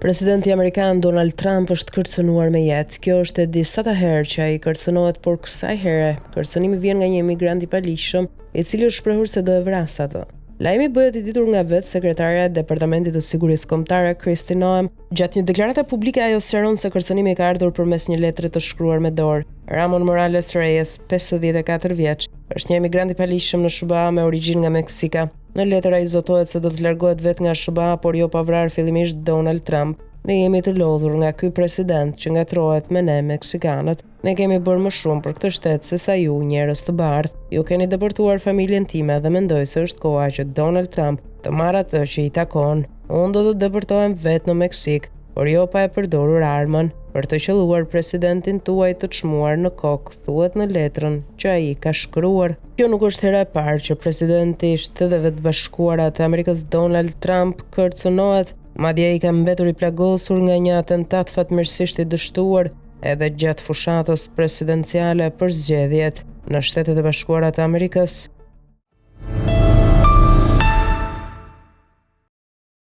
Presidenti Amerikan Donald Trump është kërcënuar me jetë. Kjo është e disata herë që ai kërcënohet, por kësaj here kërcënimi vjen nga një emigrant i paligjshëm, i cili është shprehur se do e vrasë atë. Lajmi bëhet i ditur nga vetë sekretarja e Departamentit të Sigurisë Kombëtare Kristi Noem. Gjatë një deklarate publike ajo sqaron se kërcënimi ka ardhur përmes një letre të shkruar me dorë. Ramon Morales Reyes, 54 vjeç, është një emigrant i paligjshëm në SBA me origjinë nga Meksika. Në letër ai zotohet se do të largohet vetë nga SBA, por jo pa vrarë fillimisht Donald Trump. Ne jemi të lodhur nga ky president që ngatrohet me ne meksikanët. Ne kemi bërë më shumë për këtë shtet se sa ju, njerëz të bardhë. Ju keni depërtuar familjen time dhe mendoj se është koha që Donald Trump të marrë atë që i takon. Unë do të depërtohem vetë në Meksik, por jo pa e përdorur armën për të qelluar presidentin tuaj të çmuar në kokë, thuhet në letrën që ai ka shkruar. Kjo nuk është hera e parë që presidenti i Shteteve të Bashkuara të Amerikës Donald Trump kërcënohet, madje ai ka mbetur i plagosur nga një atentat fatmirësisht i dështuar edhe gjatë fushatës presidenciale për zgjedhjet në Shtetet e Bashkuara të Amerikës.